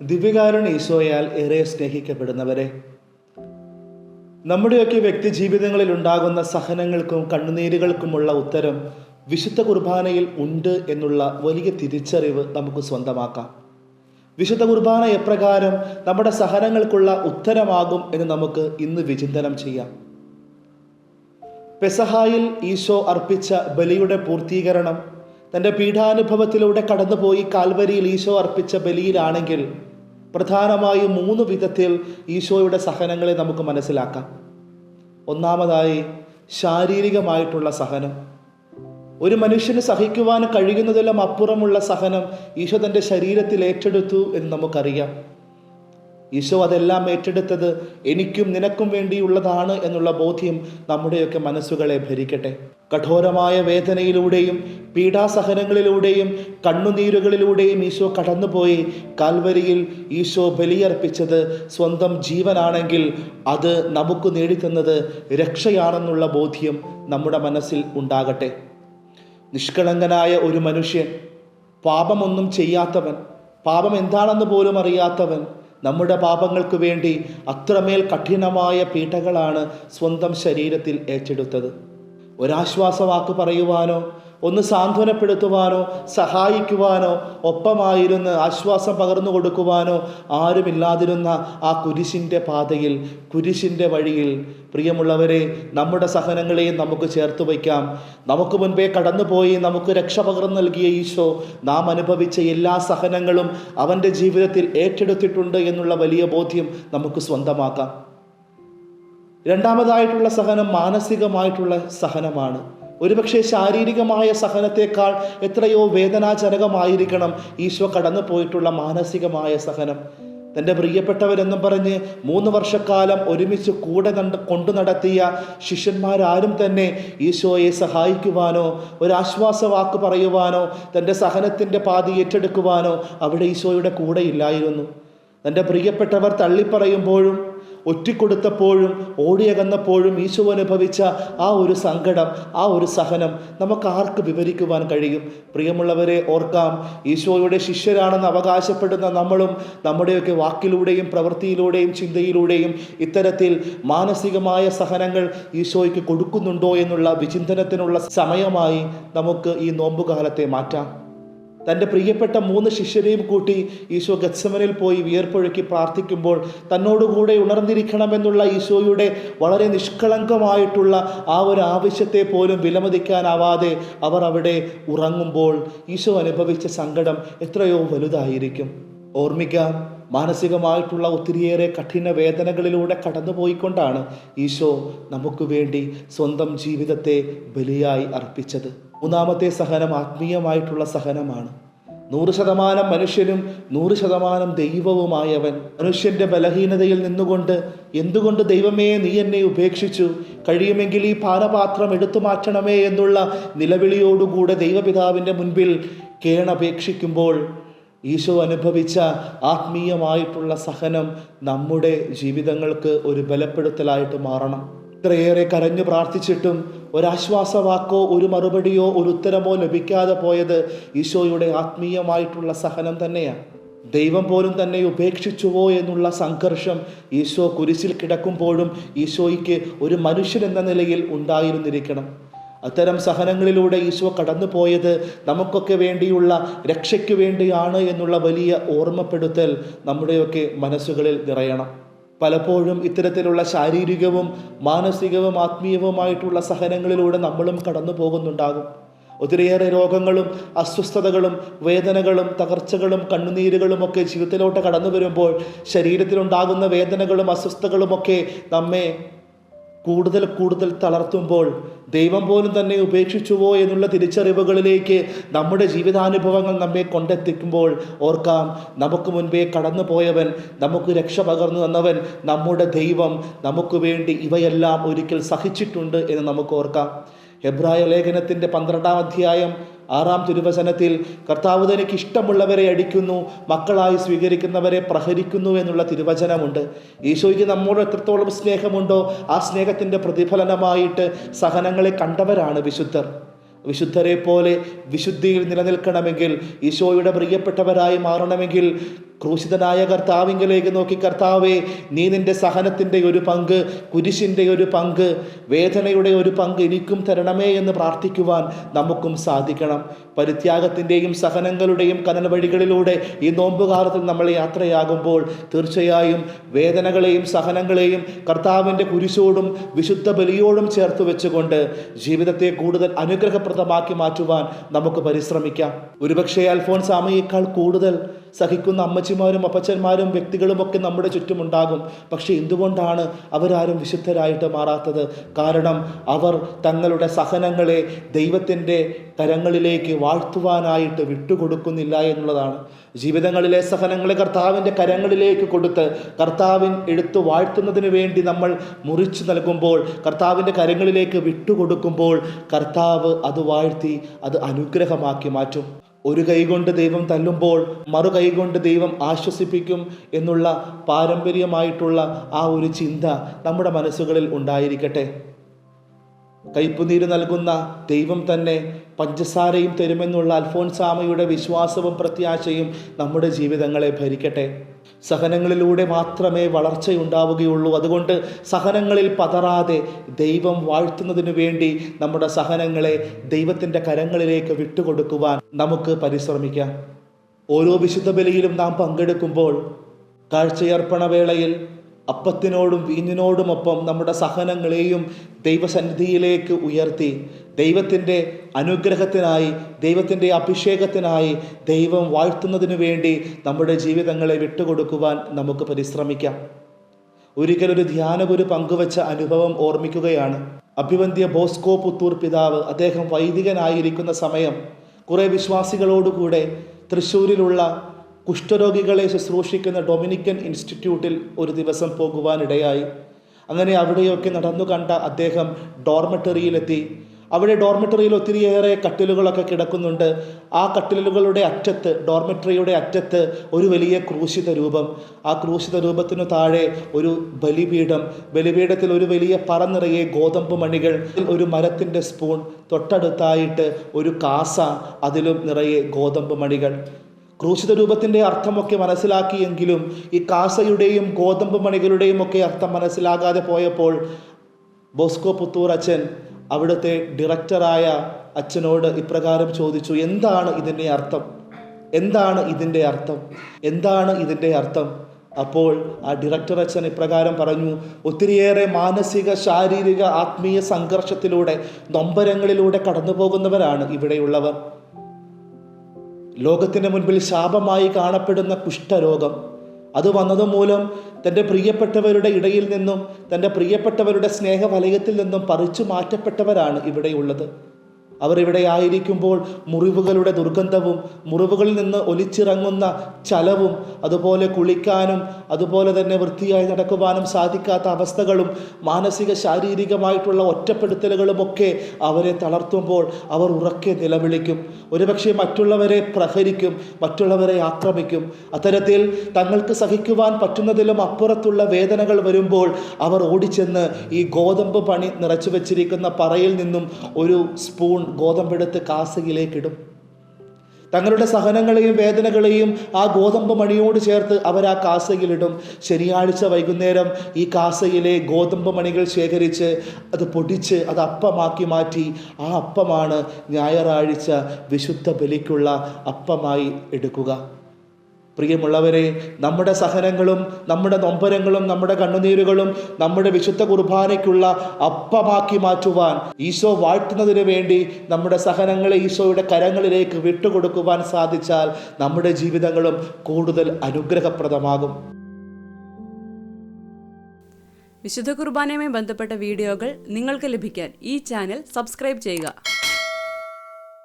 ദിവ്യകാരുണ്യ ഈശോയാൽ ഏറെ സ്നേഹിക്കപ്പെടുന്നവരെ, നമ്മുടെയൊക്കെ വ്യക്തി ജീവിതങ്ങളിൽ ഉണ്ടാകുന്ന സഹനങ്ങൾക്കും കണ്ണുനീരുകൾക്കുമുള്ള ഉത്തരം വിശുദ്ധ കുർബാനയിൽ ഉണ്ട് എന്നുള്ള വലിയ തിരിച്ചറിവ് നമുക്ക് സ്വന്തമാക്കാം. വിശുദ്ധ കുർബാന എപ്രകാരം നമ്മുടെ സഹനങ്ങൾക്കുള്ള ഉത്തരമാകും എന്ന് നമുക്ക് ഇന്ന് വിചിന്തനം ചെയ്യാം. പെസഹായിൽ ഈശോ അർപ്പിച്ച ബലിയുടെ പൂർത്തീകരണം തൻ്റെ പീഠാനുഭവത്തിലൂടെ കടന്നുപോയി കാൽവരിയിൽ ഈശോ അർപ്പിച്ച ബലിയിലാണെങ്കിൽ പ്രധാനമായും 3 വിധത്തിൽ ഈശോയുടെ സഹനങ്ങളെ നമുക്ക് മനസ്സിലാക്കാം. ഒന്നാമതായി, ശാരീരികമായിട്ടുള്ള സഹനം. ഒരു മനുഷ്യന് സഹിക്കുവാൻ കഴിയുന്നതിലും അപ്പുറമുള്ള സഹനം ഈശോ തൻ്റെ ശരീരത്തിൽ ഏറ്റെടുത്തു എന്ന് നമുക്കറിയാം. ഈശോ അതെല്ലാം ഏറ്റെടുത്തത് എനിക്കും നിനക്കും വേണ്ടിയുള്ളതാണ് എന്നുള്ള ബോധ്യം നമ്മുടെയൊക്കെ മനസ്സുകളെ ഭരിക്കട്ടെ. കഠോരമായ വേദനയിലൂടെയും പീഡാസഹനങ്ങളിലൂടെയും കണ്ണുനീരുകളിലൂടെയും ഈശോ കടന്നുപോയി കാൽവരിയിൽ ഈശോ ബലിയർപ്പിച്ചത് സ്വന്തം ജീവനാണെങ്കിൽ അത് നമുക്ക് നേടിത്തന്നത് രക്ഷയാണെന്നുള്ള ബോധ്യം നമ്മുടെ മനസ്സിൽ ഉണ്ടാകട്ടെ. നിഷ്കളങ്കനായ ഒരു മനുഷ്യൻ, പാപമൊന്നും ചെയ്യാത്തവൻ, പാപം എന്താണെന്ന് പോലും അറിയാത്തവൻ, നമ്മുടെ പാപങ്ങൾക്ക് വേണ്ടി അത്രമേൽ കഠിനമായ പീഡകളാണ് സ്വന്തം ശരീരത്തിൽ ഏറ്റെടുത്തത്. ഒരാശ്വാസവാക്ക് പറയുവാനോ ഒന്ന് സാന്ത്വനപ്പെടുത്തുവാനോ സഹായിക്കുവാനോ ഒപ്പമായിരുന്ന് ആശ്വാസം പകർന്നു കൊടുക്കുവാനോ ആരുമില്ലാതിരുന്ന ആ കുരിശിൻ്റെ പാതയിൽ, കുരിശിൻ്റെ വഴിയിൽ പ്രിയമുള്ളവരെ, നമ്മുടെ സഹനങ്ങളെയും നമുക്ക് ചേർത്ത് വയ്ക്കാം. നമുക്ക് മുൻപേ കടന്നുപോയി നമുക്ക് രക്ഷ പകർന്നു നൽകിയ ഈശോ നാം അനുഭവിച്ച എല്ലാ സഹനങ്ങളും അവൻ്റെ ജീവിതത്തിൽ ഏറ്റെടുത്തിട്ടുണ്ട് എന്നുള്ള വലിയ ബോധ്യം നമുക്ക് സ്വന്തമാക്കാം. രണ്ടാമതായിട്ടുള്ള സഹനം മാനസികമായിട്ടുള്ള സഹനമാണ്. ഒരുപക്ഷെ ശാരീരികമായ സഹനത്തെക്കാൾ എത്രയോ വേദനാജനകമായിരിക്കണം ഈശോ കടന്നു പോയിട്ടുള്ള മാനസികമായ സഹനം. തൻ്റെ പ്രിയപ്പെട്ടവരെന്നും പറഞ്ഞ് 3 വർഷക്കാലം ഒരുമിച്ച് കൂടെ കൊണ്ടു നടത്തിയ ശിഷ്യന്മാരാരും തന്നെ ഈശോയെ സഹായിക്കുവാനോ ഒരാശ്വാസവാക്ക് പറയുവാനോ തൻ്റെ സഹനത്തിൻ്റെ പാതി ഏറ്റെടുക്കുവാനോ അവിടെ ഈശോയുടെ കൂടെ ഇല്ലായിരുന്നു. തൻ്റെ പ്രിയപ്പെട്ടവർ തള്ളിപ്പറയുമ്പോഴും ഒറ്റിക്കൊടുത്തപ്പോഴും ഓടിയകന്നപ്പോഴും ഈശോ അനുഭവിച്ച ആ ഒരു സങ്കടം, ആ ഒരു സഹനം നമുക്ക് ആർക്ക് വിവരിക്കുവാൻ കഴിയും? പ്രിയമുള്ളവരെ, ഓർക്കാം, ഈശോയുടെ ശിഷ്യരാണെന്ന് അവകാശപ്പെടുന്ന നമ്മളും നമ്മുടെയൊക്കെ വാക്കിലൂടെയും പ്രവൃത്തിയിലൂടെയും ചിന്തയിലൂടെയും ഇത്തരത്തിൽ മാനസികമായ സഹനങ്ങൾ ഈശോയ്ക്ക് കൊടുക്കുന്നുണ്ടോ എന്നുള്ള വിചിന്തനത്തിനുള്ള സമയമായി നമുക്ക് ഈ നോമ്പുകാലത്തെ മാറ്റാം. തൻ്റെ പ്രിയപ്പെട്ട 3 ശിഷ്യരെയും കൂട്ടി ഈശോ ഗത്സമനിൽ പോയി വിയർപ്പൊഴുക്കി പ്രാർത്ഥിക്കുമ്പോൾ തന്നോടുകൂടെ ഉണർന്നിരിക്കണമെന്നുള്ള ഈശോയുടെ വളരെ നിഷ്കളങ്കമായിട്ടുള്ള ആ ഒരു ആവശ്യത്തെ പോലും വിലമതിക്കാനാവാതെ അവർ അവിടെ ഉറങ്ങുമ്പോൾ ഈശോ അനുഭവിച്ച സങ്കടം എത്രയോ വലുതായിരിക്കും. ഓർമ്മിക്കാം, മാനസികമായിട്ടുള്ള ഒത്തിരിയേറെ കഠിന വേദനകളിലൂടെ കടന്നുപോയിക്കൊണ്ടാണ് ഈശോ നമുക്ക് വേണ്ടി സ്വന്തം ജീവിതത്തെ ബലിയായി അർപ്പിച്ചത്. മൂന്നാമത്തെ സഹനം ആത്മീയമായിട്ടുള്ള സഹനമാണ്. 100% മനുഷ്യനും 100% ദൈവവുമായവൻ മനുഷ്യൻ്റെ ബലഹീനതയിൽ നിന്നുകൊണ്ട് എന്തുകൊണ്ട് ദൈവമേ നീ എന്നെ ഉപേക്ഷിച്ചു, കഴിയുമെങ്കിൽ ഈ പാനപാത്രം എടുത്തു മാറ്റണമേ എന്നുള്ള നിലവിളിയോടുകൂടെ ദൈവപിതാവിൻ്റെ മുൻപിൽ കേണപേക്ഷിക്കുമ്പോൾ ഈശോ അനുഭവിച്ച ആത്മീയമായിട്ടുള്ള സഹനം നമ്മുടെ ജീവിതങ്ങൾക്ക് ഒരു ബലപ്പെടുത്തലായിട്ട് മാറണം. ഇത്രയേറെ കരഞ്ഞു പ്രാർത്ഥിച്ചിട്ടും ഒരാശ്വാസവാക്കോ ഒരു മറുപടിയോ ഒരു ഉത്തരമോ ലഭിക്കാതെ പോയത് ഈശോയുടെ ആത്മീയമായിട്ടുള്ള സഹനം തന്നെയാണ്. ദൈവം പോലും തന്നെ ഉപേക്ഷിച്ചുവോ എന്നുള്ള സംഘർഷം ഈശോ കുരിശിൽ കിടക്കുമ്പോഴും ഈശോയ്ക്ക് ഒരു മനുഷ്യൻ എന്ന നിലയിൽ ഉണ്ടായിരുന്നിരിക്കണം. അത്തരം സഹനങ്ങളിലൂടെ ഈശോ കടന്നു പോയത് നമുക്കൊക്കെ വേണ്ടിയുള്ള രക്ഷയ്ക്ക് വേണ്ടിയാണ് എന്നുള്ള വലിയ ഓർമ്മപ്പെടുത്തൽ നമ്മുടെയൊക്കെ മനസ്സുകളിൽ നിറയണം. പലപ്പോഴും ഇത്തരത്തിലുള്ള ശാരീരികവും മാനസികവും ആത്മീയവുമായിട്ടുള്ള സഹനങ്ങളിലൂടെ നമ്മളും കടന്നു പോകുന്നുണ്ടാകും. ഒത്തിരിയേറെ രോഗങ്ങളും അസ്വസ്ഥതകളും വേദനകളും തകർച്ചകളും കണ്ണുനീരുകളും ഒക്കെ ജീവിതത്തിലോട്ട് കടന്നു വരുമ്പോൾ ശരീരത്തിലുണ്ടാകുന്ന വേദനകളും അസ്വസ്ഥതകളുമൊക്കെ നമ്മെ കൂടുതൽ തളർത്തുമ്പോൾ ദൈവം പോലും തന്നെ ഉപേക്ഷിച്ചുവോ എന്നുള്ള തിരിച്ചറിവുകളിലേക്ക് നമ്മുടെ ജീവിതാനുഭവങ്ങൾ നമ്മെ കൊണ്ടെത്തിക്കുമ്പോൾ ഓർക്കാം, നമുക്ക് മുൻപേ കടന്നു പോയവൻ, നമുക്ക് രക്ഷ പകർന്നു തന്നവൻ, നമ്മുടെ ദൈവം നമുക്ക് വേണ്ടി ഇവയെല്ലാം ഒരിക്കൽ സഹിച്ചിട്ടുണ്ട് എന്ന് നമുക്ക് ഓർക്കാം. എബ്രായ ലേഖനത്തിൻ്റെ 12-ാം അധ്യായം 6-ാം തിരുവചനത്തിൽ കർത്താവ് തനിക്ക് ഇഷ്ടമുള്ളവരെ അടിക്കുന്നു, മക്കളായി സ്വീകരിക്കുന്നവരെ പ്രഹരിക്കുന്നു എന്നുള്ള തിരുവചനമുണ്ട്. ഈശോയ്ക്ക് നമ്മോട് എത്രത്തോളം സ്നേഹമുണ്ടോ ആ സ്നേഹത്തിൻ്റെ പ്രതിഫലനമായിട്ട് സഹനങ്ങളെ കണ്ടവരാണ് വിശുദ്ധർ. വിശുദ്ധരെ പോലെ വിശുദ്ധിയിൽ നിലനിൽക്കണമെങ്കിൽ, ഈശോയുടെ പ്രിയപ്പെട്ടവരായി മാറണമെങ്കിൽ ക്രൂശിതനായ കർത്താവിങ്കലേക്ക് നോക്കി, കർത്താവേ, നീ നിൻ്റെ സഹനത്തിൻ്റെ ഒരു പങ്ക്, കുരിശിൻ്റെ ഒരു പങ്ക്, വേദനയുടെ ഒരു പങ്ക് എനിക്കും തരണമേ എന്ന് പ്രാർത്ഥിക്കുവാൻ നമുക്കും സാധിക്കണം. പരിത്യാഗത്തിൻ്റെയും സഹനങ്ങളുടെയും കനൽ വഴികളിലൂടെ ഈ നോമ്പുകാലത്തിൽ നമ്മൾ യാത്രയാകുമ്പോൾ തീർച്ചയായും വേദനകളെയും സഹനങ്ങളെയും കർത്താവിൻ്റെ കുരിശോടും വിശുദ്ധ ബലിയോടും ചേർത്ത് വെച്ചുകൊണ്ട് ജീവിതത്തെ കൂടുതൽ അനുഗ്രഹപ്രദമാക്കി മാറ്റുവാൻ നമുക്ക് പരിശ്രമിക്കാം. ഒരുപക്ഷെ അൽഫോൻസാമയേക്കാൾ കൂടുതൽ സഹിക്കുന്ന അമ്മച്ചിമാരും അപ്പച്ചന്മാരും വ്യക്തികളുമൊക്കെ നമ്മുടെ ചുറ്റുമുണ്ടാകും. പക്ഷെ എന്തുകൊണ്ടാണ് അവരാരും വിശുദ്ധരായിട്ട് മാറാത്തത്? കാരണം അവർ തങ്ങളുടെ സഹനങ്ങളെ ദൈവത്തിൻ്റെ കരങ്ങളിലേക്ക് വാഴ്ത്തുവാനായിട്ട് വിട്ടുകൊടുക്കുന്നില്ല എന്നുള്ളതാണ്. ജീവിതങ്ങളിലെ സഹനങ്ങളെ കർത്താവിൻ്റെ കരങ്ങളിലേക്ക് കൊടുത്ത് കർത്താവിൻ എടുത്തു വാഴ്ത്തുന്നതിന് വേണ്ടി നമ്മൾ മുറിച്ചു നൽകുമ്പോൾ, കർത്താവിൻ്റെ കരങ്ങളിലേക്ക് വിട്ടുകൊടുക്കുമ്പോൾ കർത്താവ് അത് വാഴ്ത്തി അത് അനുഗ്രഹമാക്കി മാറ്റും. ഒരു കൈകൊണ്ട് ദൈവം തല്ലുമ്പോൾ മറു കൈകൊണ്ട് ദൈവം ആശ്വസിപ്പിക്കും എന്നുള്ള പാരമ്പര്യമായിട്ടുള്ള ആ ഒരു ചിന്ത നമ്മുടെ മനസ്സുകളിൽ ഉണ്ടായിരിക്കട്ടെ. കയ്പുനീര് നൽകുന്ന ദൈവം തന്നെ പഞ്ചസാരയും തരുമെന്നുള്ള അൽഫോൻസാമയുടെ വിശ്വാസവും പ്രത്യാശയും നമ്മുടെ ജീവിതങ്ങളെ ഭരിക്കട്ടെ. സഹനങ്ങളിലൂടെ മാത്രമേ വളർച്ചയുണ്ടാവുകയുള്ളൂ. അതുകൊണ്ട് സഹനങ്ങളിൽ പതറാതെ ദൈവം വാഴ്ത്തുന്നതിനു വേണ്ടി നമ്മുടെ സഹനങ്ങളെ ദൈവത്തിൻ്റെ കരങ്ങളിലേക്ക് വിട്ടുകൊടുക്കുവാൻ നമുക്ക് പരിശ്രമിക്കാം. ഓരോ വിശുദ്ധ ബലിയിലും നാം പങ്കെടുക്കുമ്പോൾ കാഴ്ചയർപ്പണ വേളയിൽ അപ്പത്തിനോടും വീഞ്ഞിനോടുമൊപ്പം നമ്മുടെ സഹനങ്ങളെയും ദൈവസന്നിധിയിലേക്ക് ഉയർത്തി ദൈവത്തിൻ്റെ അനുഗ്രഹത്തിനായി, ദൈവത്തിൻ്റെ അഭിഷേകത്തിനായി ദൈവം വാഴ്ത്തുന്നതിനു വേണ്ടി നമ്മുടെ ജീവിതങ്ങളെ വിട്ടുകൊടുക്കുവാൻ നമുക്ക് പരിശ്രമിക്കാം. ഒരിക്കലൊരു ധ്യാനഗുരു പങ്കുവച്ച അനുഭവം ഓർമ്മിക്കുകയാണ്. അഭിവന്ദ്യ ബോസ്കോ പുത്തൂർ പിതാവ്, അദ്ദേഹം വൈദികനായിരിക്കുന്ന സമയം കുറേ വിശ്വാസികളോടുകൂടെ തൃശ്ശൂരിലുള്ള കുഷ്ഠരോഗികളെ ശുശ്രൂഷിക്കുന്ന ഡൊമിനിക്കൻ ഇൻസ്റ്റിറ്റ്യൂട്ടിൽ ഒരു ദിവസം പോകുവാനിടയായി. അങ്ങനെ അവിടെയൊക്കെ നടന്നു കണ്ട അദ്ദേഹം ഡോർമെറ്ററിയിലെത്തി. അവിടെ ഡോർമെറ്ററിയിൽ ഒത്തിരിയേറെ കട്ടിലുകളൊക്കെ കിടക്കുന്നുണ്ട്. ആ കട്ടിലുകളുടെ അറ്റത്ത്, ഡോർമെറ്ററിയുടെ അറ്റത്ത് ഒരു വലിയ ക്രൂശിത രൂപം. ആ ക്രൂശിത രൂപത്തിനു താഴെ ഒരു ബലിപീഠം. ബലിപീഠത്തിൽ ഒരു വലിയ പറ നിറയെ ഗോതമ്പ് മണികൾ, ഒരു മരത്തിൻ്റെ സ്പൂൺ, തൊട്ടടുത്തായിട്ട് ഒരു കാസ, അതിലും നിറയെ ഗോതമ്പ് മണികൾ. ക്രൂശിത രൂപത്തിൻ്റെ അർത്ഥമൊക്കെ മനസ്സിലാക്കിയെങ്കിലും ഈ കാസയുടെയും ഗോതമ്പ് മണികളുടെയും ഒക്കെ അർത്ഥം മനസ്സിലാകാതെ പോയപ്പോൾ ബോസ്കോ പുത്തൂർ അച്ഛൻ അവിടുത്തെ ഡയറക്ടറായ അച്ഛനോട് ഇപ്രകാരം ചോദിച്ചു, എന്താണ് ഇതിൻ്റെ അർത്ഥം? എന്താണ് ഇതിൻ്റെ അർത്ഥം? എന്താണ് ഇതിൻ്റെ അർത്ഥം? അപ്പോൾ ആ ഡയറക്ടർ അച്ഛൻ ഇപ്രകാരം പറഞ്ഞു, ഒത്തിരിയേറെ മാനസിക, ശാരീരിക, ആത്മീയ സംഘർഷത്തിലൂടെ, നൊമ്പരങ്ങളിലൂടെ കടന്നു പോകുന്നവരാണ് ഇവിടെയുള്ളവർ. ലോകത്തിൻ്റെ മുൻപിൽ ശാപമായി കാണപ്പെടുന്ന കുഷ്ഠരോഗം, അത് വന്നതുമൂലം തൻ്റെ പ്രിയപ്പെട്ടവരുടെ ഇടയിൽ നിന്നും, തൻ്റെ പ്രിയപ്പെട്ടവരുടെ സ്നേഹവലയത്തിൽ നിന്നും പറിച്ചു മാറ്റപ്പെട്ടവരാണ് ഇവിടെയുള്ളത്. അവർ ഇവിടെ ആയിരിക്കുമ്പോൾ മുറിവുകളുടെ ദുർഗന്ധവും മുറിവുകളിൽ നിന്ന് ഒലിച്ചിറങ്ങുന്ന ചലവും, അതുപോലെ കുളിക്കാനും അതുപോലെ തന്നെ വൃത്തിയായി നടക്കുവാനും സാധിക്കാത്ത അവസ്ഥകളും മാനസിക ശാരീരികമായിട്ടുള്ള ഒറ്റപ്പെടുത്തലുകളുമൊക്കെ അവരെ തളർത്തുമ്പോൾ അവർ ഉറക്കെ നിലവിളിക്കും. ഒരുപക്ഷെ മറ്റുള്ളവരെ പ്രഹരിക്കും, മറ്റുള്ളവരെ ആക്രമിക്കും. അത്തരത്തിൽ തങ്ങൾക്ക് സഹിക്കുവാൻ പറ്റുന്നതിലും അപ്പുറത്തുള്ള വേദനകൾ വരുമ്പോൾ അവർ ഓടിച്ചെന്ന് ഈ ഗോതമ്പ് പണി നിറച്ചു വെച്ചിരിക്കുന്ന പറയിൽ നിന്നും ഒരു സ്പൂൺ ഗോതമ്പെടുത്ത് കാസയിലേക്കിടും. തങ്ങളുടെ സഹനങ്ങളെയും വേദനകളെയും ആ ഗോതമ്പ് മണിയോട് ചേർത്ത് അവർ ആ കാസയിലിടും. ശനിയാഴ്ച വൈകുന്നേരം ഈ കാസയിലെ ഗോതമ്പ് മണികൾ ശേഖരിച്ച് അത് പൊടിച്ച് അത് അപ്പമാക്കി മാറ്റി ആ അപ്പമാണ് ഞായറാഴ്ച വിശുദ്ധ ബലിക്കുള്ള അപ്പമായി എടുക്കുക. പ്രിയമുള്ളവരെ, നമ്മുടെ സഹനങ്ങളും നമ്മുടെ നൊമ്പരങ്ങളും നമ്മുടെ കണ്ണുനീരുകളും നമ്മുടെ വിശുദ്ധ കുർബാനയ്ക്കുള്ള അപ്പമാക്കി മാറ്റുവാൻ, ഈശോ വാഴ്ത്തുന്നതിന് വേണ്ടി നമ്മുടെ സഹനങ്ങളെ ഈശോയുടെ കരങ്ങളിലേക്ക് വിട്ടുകൊടുക്കുവാൻ സാധിച്ചാൽ നമ്മുടെ ജീവിതങ്ങളും കൂടുതൽ അനുഗ്രഹപ്രദമാകും. വിശുദ്ധ കുർബാനയുമായി ബന്ധപ്പെട്ട വീഡിയോകൾ നിങ്ങൾക്ക് ലഭിക്കാൻ ഈ ചാനൽ സബ്സ്ക്രൈബ് ചെയ്യുക.